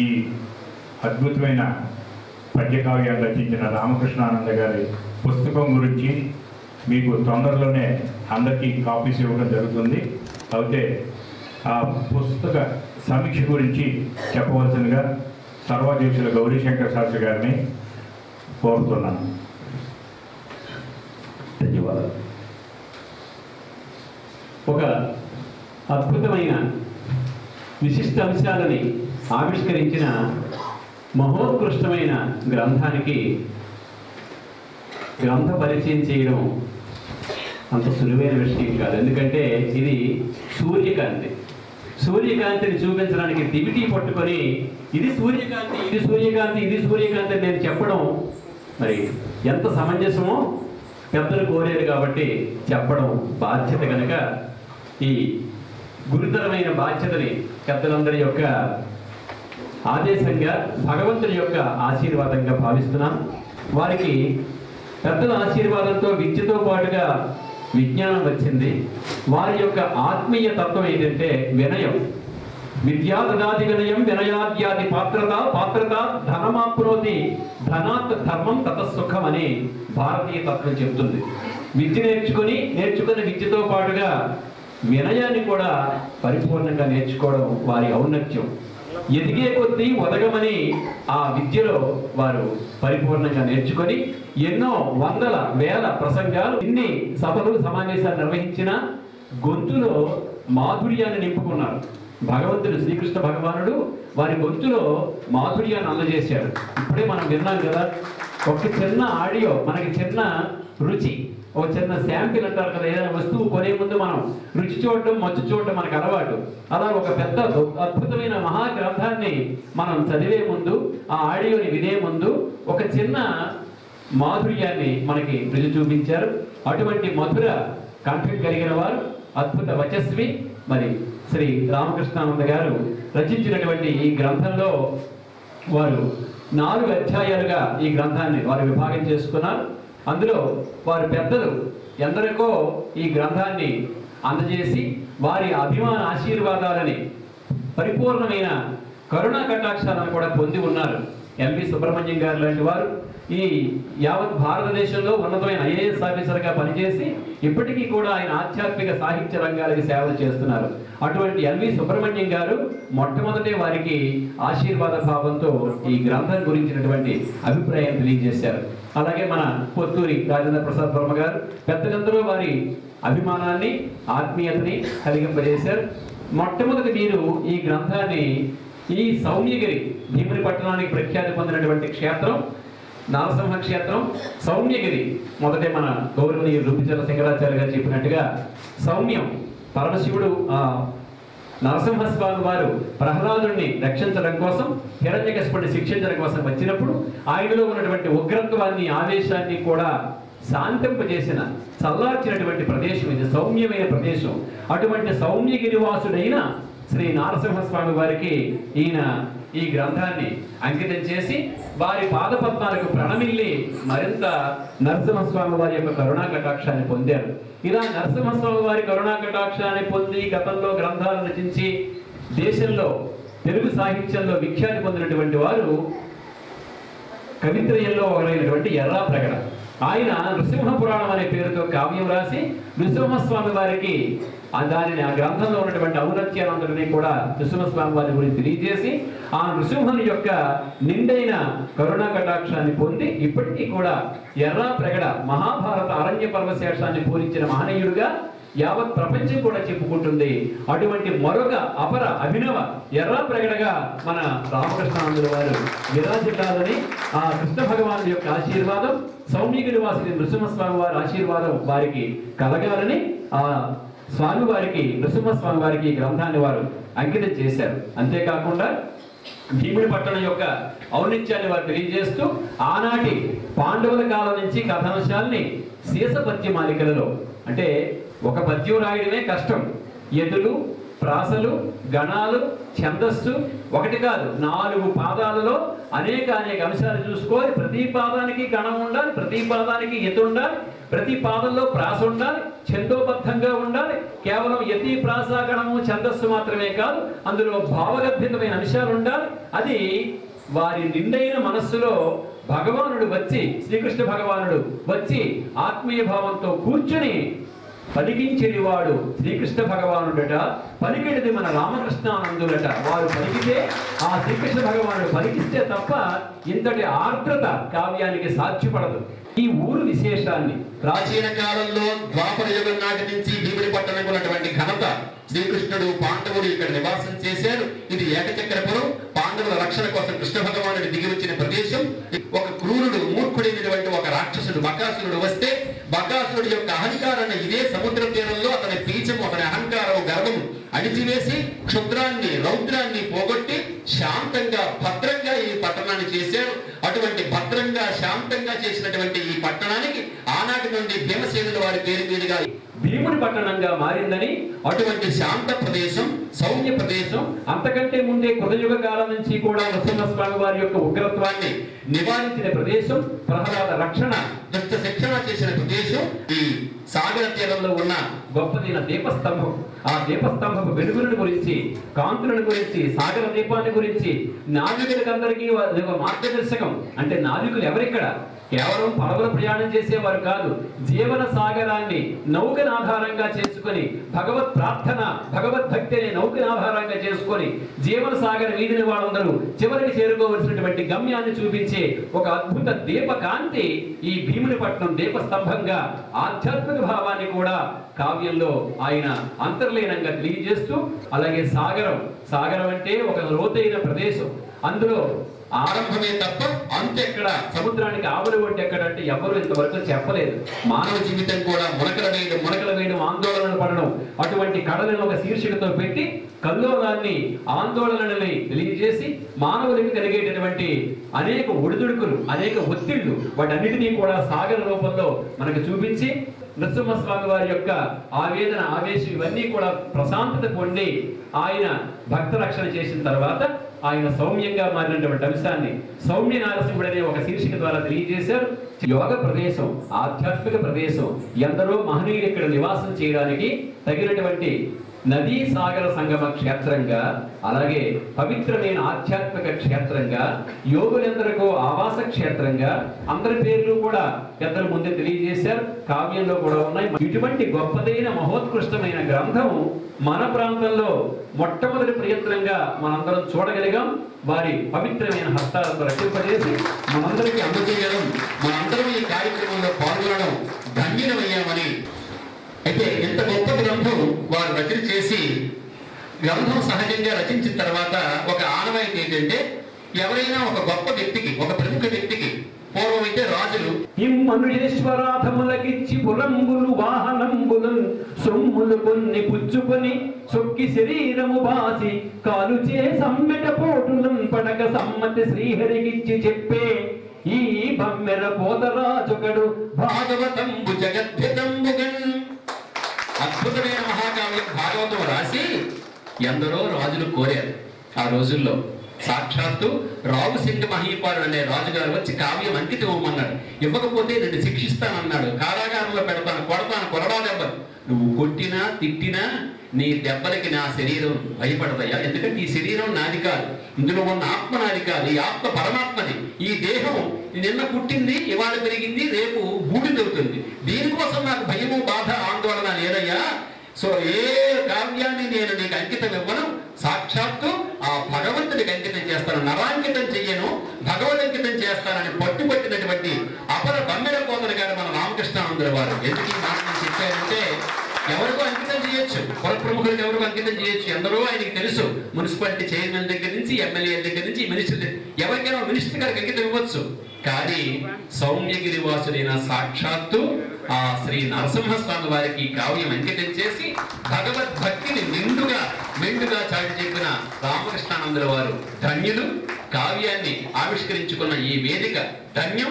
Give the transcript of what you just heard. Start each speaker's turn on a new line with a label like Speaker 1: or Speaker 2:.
Speaker 1: ఈ అద్భుతమైన పద్యకావ్యాన్ని రచించిన రామకృష్ణానంద గారి పుస్తకం గురించి మీకు తొందరలోనే అందరికీ కాపీస్ ఇవ్వడం జరుగుతుంది. అయితే ఆ పుస్తక సమీక్ష గురించి చెప్పవలసిందిగా సర్వాధ్యక్షుల గౌరీశంకర్ శాస్త్రి గారిని కోరుతున్నాను.
Speaker 2: ధన్యవాదాలు. ఒక అద్భుతమైన విశిష్ట అంశాలని ఆవిష్కరించిన మహోత్కృష్టమైన గ్రంథానికి గ్రంథ పరిచయం చేయడం అంత సులువైన విషయం కాదు. ఎందుకంటే ఇది సూర్యకాంతిని చూపించడానికి దివిటీ పట్టుకొని ఇది సూర్యకాంతి, ఇది సూర్యకాంతి, ఇది సూర్యకాంతి నేను చెప్పడం మరి ఎంత సమంజసమో పెద్దలు కోరారు కాబట్టి చెప్పడం బాధ్యత కనుక ఈ గురుతరమైన బాధ్యతని పెద్దలందరి యొక్క ఆదేశంగా భగవంతుని యొక్క ఆశీర్వాదంగా భావిస్తున్నాం. వారికి పెద్దల ఆశీర్వాదంతో విద్యతో పాటుగా విజ్ఞానం వచ్చింది. వారి యొక్క ఆత్మీయ తత్వం ఏంటంటే వినయం. విద్యా దదాతి వినయం వినయాద్యాది పాత్రత ధనమాప్నోతి ధనాత్ ధర్మం తతసుఖం అని భారతీయ తత్వం చెబుతుంది. విద్య నేర్చుకున్న విద్యతో పాటుగా వినయాన్ని కూడా పరిపూర్ణంగా నేర్చుకోవడం వారి ఔన్నత్యం. ఎదిగే కొద్దీ ఒదగమని ఆ విద్యలో వారు పరిపూర్ణంగా నేర్చుకొని ఎన్నో వందల వేల ప్రసంగాలు, ఇన్ని సభలు సమావేశాలు నిర్వహించిన గొంతులో మాధుర్యాన్ని నింపుకున్నారు. భగవంతుడు శ్రీకృష్ణ భగవానుడు వారి గొంతులో మాధుర్యాన్ని అందజేశాడు. ఇప్పుడే మనం విన్నాం కదా, ఒక చిన్న ఆడియో, మనకి చిన్న రుచి, ఒక చిన్న శాంపిల్ అంటారు కదా, ఏదైనా వస్తువు కొనే ముందు మనం రుచి చూడటం మచ్చు చూడటం మనకు అలవాటు. అలా ఒక పెద్ద అద్భుతమైన మహాగ్రంథాన్ని మనం చదివే ముందు, ఆ ఆడియోని వినే ముందు ఒక చిన్న మాధుర్యాన్ని మనకి రుచి చూపించారు. అటువంటి మధుర కంఠం కలిగిన వారు, అద్భుత వచస్వి మరి శ్రీ రామకృష్ణానంద గారు రచించినటువంటి ఈ గ్రంథంలో వారు 4 అధ్యాయాలుగా ఈ గ్రంథాన్ని వారు విభాగం చేసుకున్నారు. అందులో వారి పెద్దలు ఎందరికో ఈ గ్రంథాన్ని అందజేసి వారి అభిమాన ఆశీర్వాదాలని, పరిపూర్ణమైన కరుణా కటాక్షాలను కూడా పొంది ఉన్నారు. ఎల్వి సుబ్రహ్మణ్యం గారు లాంటి వారు ఈ యావత్ భారతదేశంలో ఉన్నతమైన ఐఏఎస్ ఆఫీసర్గా పనిచేసి ఇప్పటికీ కూడా ఆయన ఆధ్యాత్మిక సాహిత్య రంగాలకి సేవలు చేస్తున్నారు. అటువంటి ఎల్వి సుబ్రహ్మణ్యం గారు మొట్టమొదటి వారికి ఆశీర్వాద భావంతో ఈ గ్రంథం గురించినటువంటి అభిప్రాయం తెలియజేశారు. అలాగే మన పొత్తూరి రాజేంద్ర ప్రసాద్ వర్మ గారు పెద్దలందరూ వారి అభిమానాన్ని, ఆత్మీయతని కలిగింపజేశారు. మొట్టమొదటి మీరు ఈ గ్రంథాన్ని ఈ సౌమ్యగిరి, భీముని పట్టణానికి ప్రఖ్యాతి పొందినటువంటి క్షేత్రం నరసింహ క్షేత్రం సౌమ్యగిరి. మొదటే మన గౌరవనీయులు రూపిచర్ల శంకరాచార్య గారు చెప్పినట్టుగా సౌమ్యం పరమశివుడు నరసింహస్వామి వారు ప్రహ్లాదుడిని రక్షించడం కోసం, హిరణ్యకశిపుడిని శిక్షించడం కోసం వచ్చినప్పుడు ఆయనలో ఉన్నటువంటి ఉగ్రత్వాన్ని, ఆవేశాన్ని కూడా శాంతింపజేసిన, చల్లార్చినటువంటి ప్రదేశం ఇది, సౌమ్యమైన ప్రదేశం. అటువంటి సౌమ్యగిరివాసుడైన శ్రీ నరసింహస్వామి వారికి ఈయన ఈ గ్రంథాన్ని అంకితం చేసి వారి పాదపద్మాలకు ప్రణమిల్లి మరింత నరసింహస్వామి వారి యొక్క కరుణా కటాక్షాన్ని పొందారు. ఇలా నరసింహస్వామి వారి కరుణా కటాక్షాన్ని పొంది గతంలో గ్రంథాలు రచించి దేశంలో తెలుగు సాహిత్యంలో విఖ్యాతి పొందినటువంటి వారు కవిత్రయంలో ఒకరైనటువంటి ఎర్రాప్రగడ. ఆయన నృసింహ పురాణం అనే పేరుతో కావ్యం రాసి నృసింహస్వామి వారికి ఆ గ్రంథంలో ఉన్నటువంటి ఔన్నత్యాలందరినీ కూడా నృసింహస్వామి వారి గురించి తెలియజేసి ఆ నృసింహుని యొక్క నిండైన కరుణా కటాక్షాన్ని పొంది ఇప్పటికీ కూడా ఎర్రాప్రగడ మహాభారత అరణ్య పర్వశేషాన్ని పూరించిన మహనీయుడుగా యావత్ ప్రపంచం కూడా చెప్పుకుంటుంది. అటువంటి మరొక అపర అభినవ ఎర్రాప్రగడగా మన రామకృష్ణానందుల వారు విరాజిల్లాలని, ఆ కృష్ణ భగవాను యొక్క ఆశీర్వాదం, సౌమ్యగిరి వాసి నృసింహస్వామి వారి ఆశీర్వాదం వారికి కలగాలని ఆ స్వామి వారికి, నృసింహస్వామి వారికి ఈ గ్రంథాన్ని వారు అంకితం చేశారు. అంతేకాకుండా భీముని పట్టణం యొక్క ఔన్నత్యాన్ని వారు తెలియజేస్తూ ఆనాటి పాండవుల కాలం నుంచి కథాంశాల్ని శేష పద్య మాలికలలో, అంటే ఒక పద్యం రాయడమే కష్టం, ఎదులు ప్రాసలు, గణాలు, ఛందస్సు ఒకటి కాదు 4 పాదాలలో అనేక అంశాలు చూసుకోవాలి. ప్రతి పాదానికి గణం ఉండాలి, ప్రతి పాదానికి యతి ఉండాలి, ప్రతి పాదంలో ప్రాస ఉండాలి, ఛందోబద్ధంగా ఉండాలి. కేవలం యతి, ప్రాస, గణము, ఛందస్సు మాత్రమే కాదు, అందులో భావగర్భితమైన అంశాలు ఉండాలి. అది వారి నిండైన మనస్సులో భగవానుడు వచ్చి, శ్రీకృష్ణ భగవానుడు వచ్చి ఆత్మీయ భావంతో కూర్చుని పలికించేది వాడు శ్రీకృష్ణ భగవానుడట, పలికిడిది మన రామకృష్ణానందులట. వారు పలికితే, ఆ శ్రీకృష్ణ భగవానుడు పలికిస్తే తప్ప ఇంతటి ఆర్ద్రత కావ్యానికి సాధ్యపడదు. ఈ ఊరు విశేషాన్ని
Speaker 3: ప్రాచీన కాలంలో ద్వాపర యుగం నాటి నుంచి భీముడి పట్టణం ఉన్నటువంటి ఘనత శ్రీకృష్ణుడు, పాండవుడు ఇక్కడ నివాసం చేశారు. ఇది ఏకచక్రపురం. పాండవుల రక్షణ కోసం కృష్ణ భగవానుడు దిగి వచ్చిన ప్రదేశం. ఒక క్రూరుడు, మూర్ఖుడైనటువంటి ఒక రాక్షసుడు బకాసురుడు వస్తే, బకాసురుడు యొక్క అహంకారాన్ని ఇదే సముద్ర తీరంలో అతని పీచము, అతని అహంకారం, గర్వము అణిచివేసి క్షుద్రాన్ని, రౌద్రాన్ని పోగొట్టి శాంతంగా, భద్రంగా ఈ పట్టణాన్ని చేశారు. అటువంటి భద్రంగా, శాంతంగా చేసినటువంటి ఈ పట్టణానికి ఆనాటి నుండి భీమసేనుల వారి పేరు మీదుగా
Speaker 2: భీముడి పట్టణంగా మారిందని,
Speaker 3: అటువంటి శాంత ప్రదేశం, సౌమ్య ప్రదేశం,
Speaker 2: అంతకంటే ముందే కృతయుగ కాలం నుంచి కూడా నరసింహస్వామి వారి యొక్క ఉగ్రత్వాన్ని నివారించిన ప్రదేశం, ప్రహ్లాద రక్షణ,
Speaker 3: దుష్ట శిక్షణ చేసిన ప్రదేశం ఈ సాగర తీరంలో ఉన్న
Speaker 2: గొప్పదైన దీపస్తంభం. ఆ దీపస్తంభపు వెలుగులను గురించి, కాంతులను గురించి, సాగర దీపాన్ని గురించి నావికులకందరికీ మార్గదర్శకం. అంటే నావికులు ఎవరిక్కడ కేవలం పడవల ప్రయాణం చేసేవారు కాదు, జీవన సాగరాన్ని నౌకను ఆధారంగా చేసుకొని, భగవత్ ప్రార్థన, భగవద్భక్తి అనే నౌకను ఆధారంగా చేసుకొని జీవన సాగర వీధిని వాళ్ళందరూ చివరికి చేరుకోవలసినటువంటి గమ్యాన్ని చూపించే ఒక అద్భుత దీపకాంతి ఈ భీముని పట్నం దీపస్తంభంగా ఆధ్యాత్మిక భావాన్ని కూడా కావ్యంలో ఆయన అంతర్లీనంగా తెలియజేస్తూ, అలాగే సాగరం, సాగరం అంటే ఒక లోతైన ప్రదేశం, అందులో
Speaker 3: ఆరంభమే తప్ప
Speaker 2: అంతెక్కడ, సముద్రానికి ఆవలి ఒడ్డు ఎక్కడంటే ఎవరు ఇంతవరకు చెప్పలేదు.
Speaker 3: మానవ జీవితం కూడా మునకల
Speaker 2: వేయడం, ఆందోళనలు పడడం, అటువంటి కళలను ఒక శీర్షికతో పెట్టి కల్లోలాన్ని, ఆందోళనలని తెలియజేసి మానవులకు కలిగేటటువంటి అనేక ఒడిదుడుకులు, అనేక ఒత్తిళ్లు, వాటన్నిటినీ కూడా సాగర రూపంలో మనకు చూపించి నరసింహస్వామి వారి యొక్క ఆవేదన, ఆవేశం ఇవన్నీ కూడా ప్రశాంతత పొంది ఆయన భక్త రక్షణ చేసిన తర్వాత ఆయన సౌమ్యంగా మారినటువంటి అంశాన్ని సౌమ్య నారసింహుడు అనే ఒక శీర్షిక ద్వారా తెలియజేశారు. యోగ ప్రదేశం, ఆధ్యాత్మిక ప్రదేశం, ఎందరో మహనీయులు ఇక్కడ నివాసం చేయడానికి తగినటువంటి నదీ సాగర సంగమ క్షేత్రంగా, అలాగే పవిత్రమైన ఆధ్యాత్మిక క్షేత్రంగా, యోగులందరికీ ఆవాస క్షేత్రంగా అందరి పేర్లు కూడా పెద్దలు ముందే తెలియజేశారు, కావ్యంలో కూడా ఉన్నాయి. ఇటువంటి గొప్పదైన మహోత్కృష్టమైన గ్రంథం మన ప్రాంతంలో మొట్టమొదటి ప్రయత్నంగా మనందరం చూడగలిగాం. వారి పవిత్రమైన హస్తాలతో రక్షింపజేసి మనందరికీ అందజేయడం,
Speaker 3: మనందరం ఈ కార్యక్రమంలో పాల్గొనడం ధన్యులమయ్యామని. అయితే ఎంత గొప్ప గ్రంథం వారు రచన చేసి, గ్రంథం సహజంగా రచించిన తర్వాత ఒక ఆనవాయితీ ఏంటంటే, ఎవరైనా ఒక గొప్ప వ్యక్తికి, ఒక ప్రముఖ వ్యక్తికి, పూర్వం అయితే రాజులు
Speaker 2: ఇమ్మనుయేశ్వరాధములకిచ్చి పురంబులు వాహనంబులు సొమ్ములు కొన్ని పుచ్చుకొని సొక్కి శరీరము బాసి కాలుచే సమ్మెట పోటులం పడక సమ్మతి శ్రీహరికిచ్చి చెప్పే ఈ బమ్మెర పోతరాజుకడు
Speaker 3: భాగవతంబు జగద్భితంబుగన్. అద్భుతమైన మహాకావ్యం భాగవతం రాసి ఎందరో రాజులు కోరారు. ఆ రోజుల్లో సాక్షాత్తు రావు సింగ్ మహీపాలుడు అనే రాజుగారు వచ్చి కావ్యం అంకితం ఇవ్వమన్నాడు. ఇవ్వకపోతే నేను శిక్షిస్తానన్నాడు, కారాగారంలో పెడతాను, కొడతాను, కొరడా దెబ్బలు. నువ్వు కొట్టినా తిట్టినా నీ దెబ్బలకి నా శరీరం భయపడదయ్యా, ఎందుకంటే ఈ శరీరం నాది కాదు, ఇందులో ఉన్న ఆత్మ నాది కాదు, ఈ ఆత్మ పరమాత్మది. ఈ దేహం నిన్న పుట్టింది, ఇవాళ పెరిగింది, రేపు బూడిదవుతుంది. దీనికోసం నాకు భయము, బాధ, ఆందోళన లేదయ్యా. సో ఏ కావ్యాన్ని నేను నీకు అంకితం ఇవ్వను, సాక్షాత్తు ఆ భగవంతుడికి అంకితం చేస్తాను, నరాంకితం చెయ్యను, భగవదంకితం చేస్తానని పట్టుబట్టినటువంటి అపర బమ్మెర కోతలు గారు మన రామకృష్ణానందుల వారు. ఎందుకు ఈ మాట నేను చెప్పారంటే, ఎవరికో అంకితం చేయొచ్చు, కుల ప్రముఖులకు ఎవరికో అంకితం చేయొచ్చు, ఎందరో ఆయనకి తెలుసు. మున్సిపాలిటీ చైర్మన్ దగ్గర నుంచి, ఎమ్మెల్యే దగ్గర నుంచి, మినిస్టర్, ఎవరికైనా మినిస్టర్ గారికి అంకితం ఇవ్వచ్చు. కానీ సౌమ్యగిరి వాసుడైన సాక్షాత్తు ఆ శ్రీ నరసింహస్వామి వారికి కావ్యం అంకితం చేసి భగవద్భక్తిని మెండుగా చాటి చెప్పిన రామకృష్ణానందుల వారు ధన్యులు. కావ్యాన్ని ఆవిష్కరించుకున్న ఈ వేదిక ధన్యం.